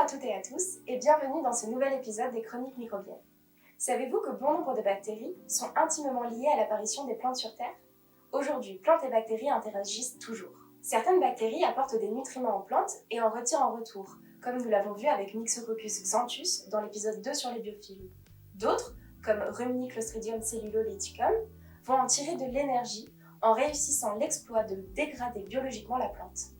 à toutes et à tous et bienvenue dans ce nouvel épisode des Chroniques microbiennes. Savez-vous que bon nombre de bactéries sont intimement liées à l'apparition des plantes sur Terre ? Aujourd'hui, plantes et bactéries interagissent toujours. Certaines bactéries apportent des nutriments aux plantes et en retirent en retour, comme nous l'avons vu avec Myxococcus xanthus dans l'épisode 2 sur les biofilms. D'autres, comme Rumini Clostridium cellulolyticum, vont en tirer de l'énergie en réussissant l'exploit de dégrader biologiquement la plante.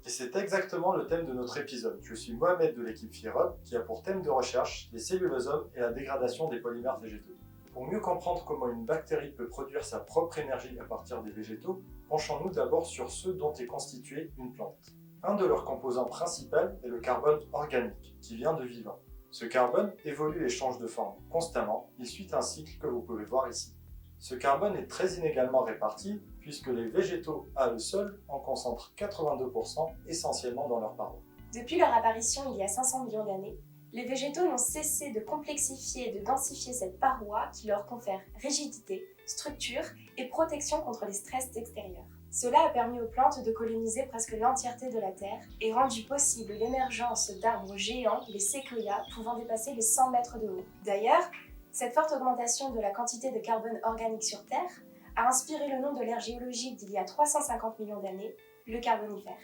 Et c'est exactement le thème de notre épisode. Je suis Mohamed de l'équipe FIROB qui a pour thème de recherche les cellulosomes et la dégradation des polymères végétaux. Pour mieux comprendre comment une bactérie peut produire sa propre énergie à partir des végétaux, penchons-nous d'abord sur ceux dont est constituée une plante. Un de leurs composants principaux est le carbone organique, qui vient de vivant. Ce carbone évolue et change de forme constamment, il suit un cycle que vous pouvez voir ici. Ce carbone est très inégalement réparti, puisque les végétaux à eux seuls en concentrent 82% essentiellement dans leurs parois. Depuis leur apparition il y a 500 millions d'années, les végétaux n'ont cessé de complexifier et de densifier cette paroi qui leur confère rigidité, structure et protection contre les stress extérieurs. Cela a permis aux plantes de coloniser presque l'entièreté de la Terre et rendu possible l'émergence d'arbres géants, les séquoias, pouvant dépasser les 100 mètres de haut. D'ailleurs, cette forte augmentation de la quantité de carbone organique sur Terre a inspiré le nom de l'ère géologique d'il y a 350 millions d'années, le Carbonifère.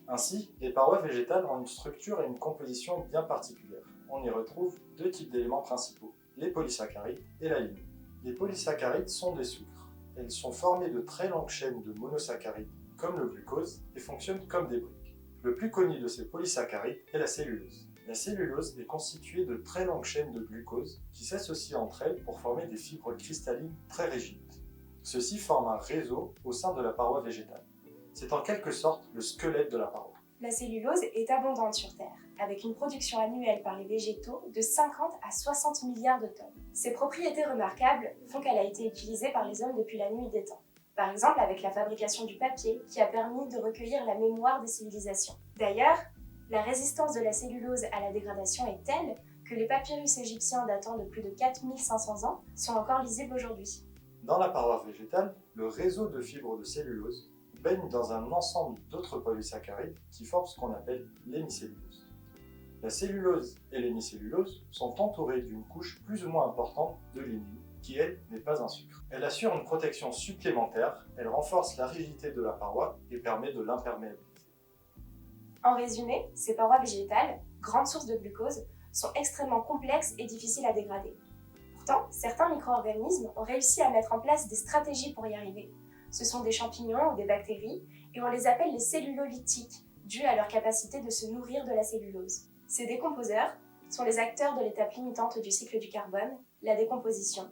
Ainsi, les parois végétales ont une structure et une composition bien particulières. On y retrouve deux types d'éléments principaux, les polysaccharides et la lignine. Les polysaccharides sont des sucres. Elles sont formées de très longues chaînes de monosaccharides, comme le glucose, et fonctionnent comme des briques. Le plus connu de ces polysaccharides est la cellulose. La cellulose est constituée de très longues chaînes de glucose qui s'associent entre elles pour former des fibres cristallines très rigides. Ceux-ci forment un réseau au sein de la paroi végétale. C'est en quelque sorte le squelette de la paroi. La cellulose est abondante sur Terre, avec une production annuelle par les végétaux de 50 à 60 milliards de tonnes. Ses propriétés remarquables font qu'elle a été utilisée par les hommes depuis la nuit des temps. Par exemple avec la fabrication du papier qui a permis de recueillir la mémoire des civilisations. D'ailleurs, la résistance de la cellulose à la dégradation est telle que les papyrus égyptiens datant de plus de 4500 ans sont encore lisibles aujourd'hui. Dans la paroi végétale, le réseau de fibres de cellulose baigne dans un ensemble d'autres polysaccharides qui forment ce qu'on appelle l'hémicellulose. La cellulose et l'hémicellulose sont entourées d'une couche plus ou moins importante de lignine, qui elle n'est pas un sucre. Elle assure une protection supplémentaire, elle renforce la rigidité de la paroi et permet de l'imperméabiliser. En résumé, ces parois végétales, grandes sources de glucose, sont extrêmement complexes et difficiles à dégrader. Pourtant, certains micro-organismes ont réussi à mettre en place des stratégies pour y arriver. Ce sont des champignons ou des bactéries, et on les appelle les cellulolytiques, dus à leur capacité de se nourrir de la cellulose. Ces décomposeurs sont les acteurs de l'étape limitante du cycle du carbone, la décomposition,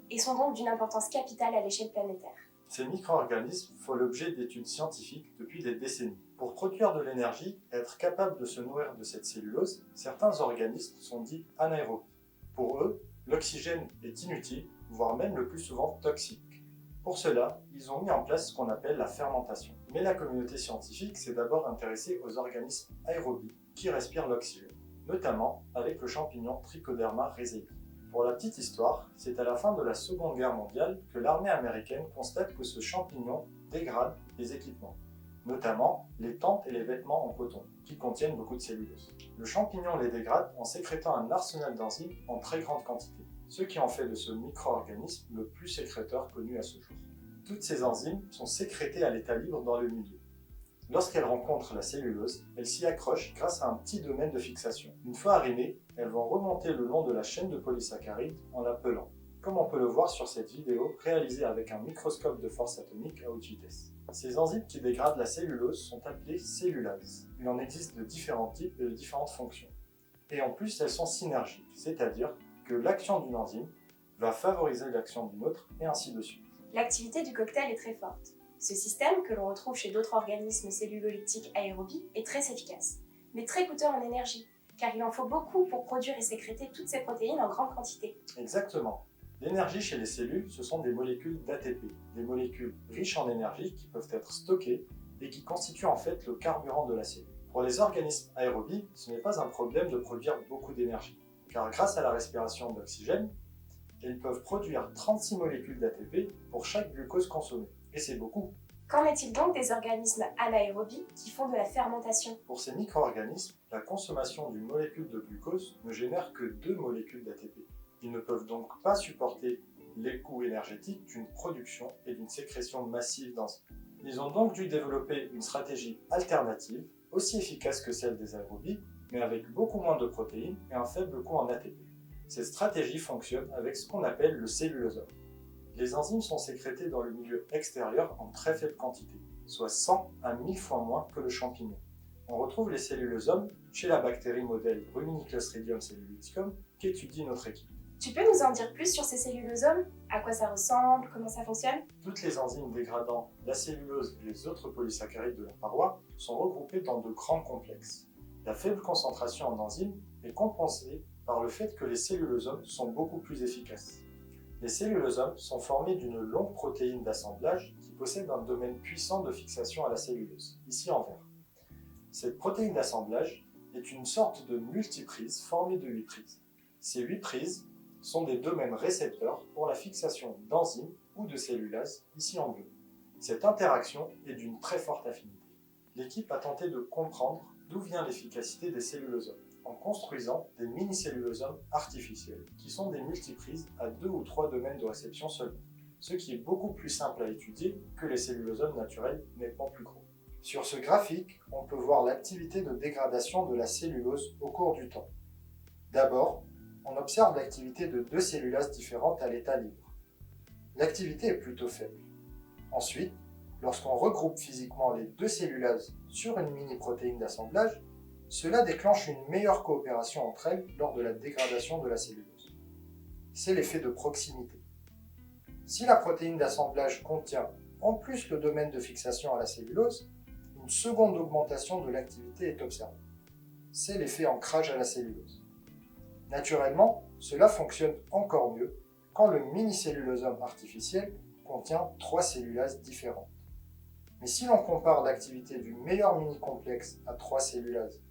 et sont donc d'une importance capitale à l'échelle planétaire. Ces micro-organismes font l'objet d'études scientifiques depuis des décennies. Pour produire de l'énergie et être capables de se nourrir de cette cellulose, certains organismes sont dits anaérobies. Pour eux, l'oxygène est inutile, voire même le plus souvent toxique. Pour cela, ils ont mis en place ce qu'on appelle la fermentation. Mais la communauté scientifique s'est d'abord intéressée aux organismes aérobies qui respirent l'oxygène, notamment avec le champignon Trichoderma rhizei. Pour la petite histoire, c'est à la fin de la Seconde Guerre mondiale que l'armée américaine constate que ce champignon dégrade les équipements, notamment les tentes et les vêtements en coton, qui contiennent beaucoup de cellulose. Le champignon les dégrade en sécrétant un arsenal d'enzymes en très grande quantité, ce qui en fait de ce micro-organisme le plus sécréteur connu à ce jour. Toutes ces enzymes sont sécrétées à l'état libre dans le milieu. Lorsqu'elles rencontrent la cellulose, elles s'y accrochent grâce à un petit domaine de fixation. Une fois arrimées, elles vont remonter le long de la chaîne de polysaccharides en la pelant, comme on peut le voir sur cette vidéo réalisée avec un microscope de force atomique à haute vitesse. Ces enzymes qui dégradent la cellulose sont appelées cellulases. Il en existe de différents types et de différentes fonctions. Et en plus, elles sont synergiques, c'est-à-dire que l'action d'une enzyme va favoriser l'action d'une autre et ainsi de suite. L'activité du cocktail est très forte. Ce système, que l'on retrouve chez d'autres organismes cellulolytiques aérobies, est très efficace, mais très coûteux en énergie, car il en faut beaucoup pour produire et sécréter toutes ces protéines en grande quantité. Exactement. L'énergie chez les cellules, ce sont des molécules d'ATP, des molécules riches en énergie qui peuvent être stockées et qui constituent en fait le carburant de la cellule. Pour les organismes aérobies, ce n'est pas un problème de produire beaucoup d'énergie, car grâce à la respiration d'oxygène, ils peuvent produire 36 molécules d'ATP pour chaque glucose consommé. Et c'est beaucoup. Qu'en est-il donc des organismes anaérobies qui font de la fermentation? Pour ces micro-organismes, la consommation d'une molécule de glucose ne génère que 2 molécules d'ATP. Ils ne peuvent donc pas supporter les coûts énergétiques d'une production et d'une sécrétion massive d'enzymes. Ils ont donc dû développer une stratégie alternative, aussi efficace que celle des aérobies, mais avec beaucoup moins de protéines et un faible coût en ATP. Cette stratégie fonctionne avec ce qu'on appelle le cellulosome. Les enzymes sont sécrétées dans le milieu extérieur en très faible quantité, soit 100 à 1000 fois moins que le champignon. On retrouve les cellulosomes chez la bactérie modèle Rumini-Clostridium celluloticum qu'étudie notre équipe. Tu peux nous en dire plus sur ces cellulosomes? À quoi ça ressemble? Comment ça fonctionne? Toutes les enzymes dégradant la cellulose et les autres polysaccharides de la paroi sont regroupées dans de grands complexes. La faible concentration en enzymes est compensée par le fait que les cellulosomes sont beaucoup plus efficaces. Les cellulosomes sont formés d'une longue protéine d'assemblage qui possède un domaine puissant de fixation à la cellulose, ici en vert. Cette protéine d'assemblage est une sorte de multiprise formée de 8 prises. Ces 8 prises sont des domaines récepteurs pour la fixation d'enzymes ou de cellulases, ici en bleu. Cette interaction est d'une très forte affinité. L'équipe a tenté de comprendre d'où vient l'efficacité des cellulosomes, en construisant des mini-cellulosomes artificiels, qui sont des multiprises à 2 ou 3 domaines de réception seulement, ce qui est beaucoup plus simple à étudier que les cellulosomes naturels nettement plus gros. Sur ce graphique, on peut voir l'activité de dégradation de la cellulose au cours du temps. D'abord, on observe l'activité de 2 cellulases différentes à l'état libre. L'activité est plutôt faible. Ensuite, lorsqu'on regroupe physiquement les 2 cellulases sur une mini-protéine d'assemblage, cela déclenche une meilleure coopération entre elles lors de la dégradation de la cellulose. C'est l'effet de proximité. Si la protéine d'assemblage contient en plus le domaine de fixation à la cellulose, une seconde augmentation de l'activité est observée. C'est l'effet ancrage à la cellulose. Naturellement, cela fonctionne encore mieux quand le mini-cellulosome artificiel contient 3 cellulases différentes. Mais si l'on compare l'activité du meilleur mini-complexe à 3 cellulases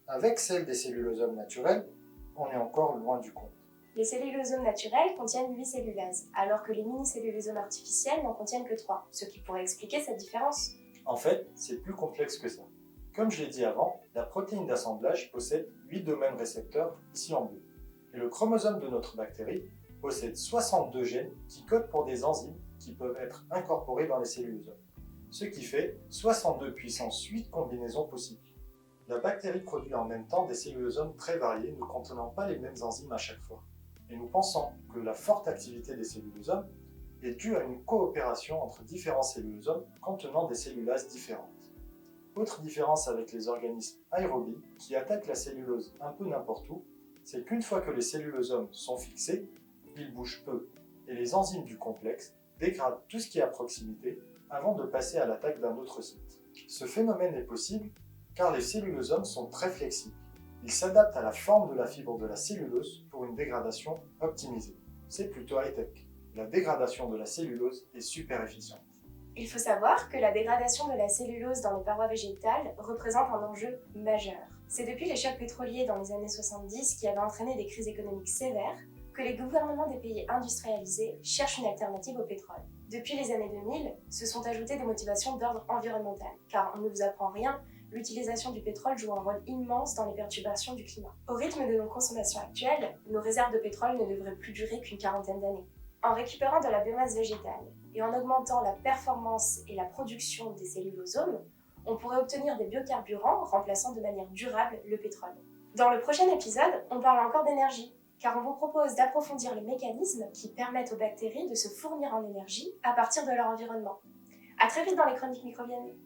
avec celle des cellulosomes naturels, on est encore loin du compte. Les cellulosomes naturels contiennent 8 cellulases, alors que les mini-cellulosomes artificiels n'en contiennent que 3, ce qui pourrait expliquer cette différence. En fait, c'est plus complexe que ça. Comme je l'ai dit avant, la protéine d'assemblage possède 8 domaines récepteurs, ici en bleu. Et le chromosome de notre bactérie possède 62 gènes qui codent pour des enzymes qui peuvent être incorporées dans les cellulosomes, ce qui fait 62 puissance 8 combinaisons possibles. La bactérie produit en même temps des cellulosomes très variés ne contenant pas les mêmes enzymes à chaque fois. Et nous pensons que la forte activité des cellulosomes est due à une coopération entre différents cellulosomes contenant des cellulases différentes. Autre différence avec les organismes aérobies qui attaquent la cellulose un peu n'importe où, c'est qu'une fois que les cellulosomes sont fixés, ils bougent peu et les enzymes du complexe dégradent tout ce qui est à proximité avant de passer à l'attaque d'un autre site. Ce phénomène est possible car les cellulosomes sont très flexibles. Ils s'adaptent à la forme de la fibre de la cellulose pour une dégradation optimisée. C'est plutôt high-tech. La dégradation de la cellulose est super efficiente. Il faut savoir que la dégradation de la cellulose dans les parois végétales représente un enjeu majeur. C'est depuis les chocs pétroliers dans les années 70 qui avaient entraîné des crises économiques sévères que les gouvernements des pays industrialisés cherchent une alternative au pétrole. Depuis les années 2000, se sont ajoutées des motivations d'ordre environnemental, car on ne vous apprend rien, l'utilisation du pétrole joue un rôle immense dans les perturbations du climat. Au rythme de nos consommations actuelles, nos réserves de pétrole ne devraient plus durer qu'une quarantaine d'années. En récupérant de la biomasse végétale et en augmentant la performance et la production des cellulosomes, on pourrait obtenir des biocarburants remplaçant de manière durable le pétrole. Dans le prochain épisode, on parle encore d'énergie, car on vous propose d'approfondir les mécanismes qui permettent aux bactéries de se fournir en énergie à partir de leur environnement. À très vite dans les chroniques microbiennes.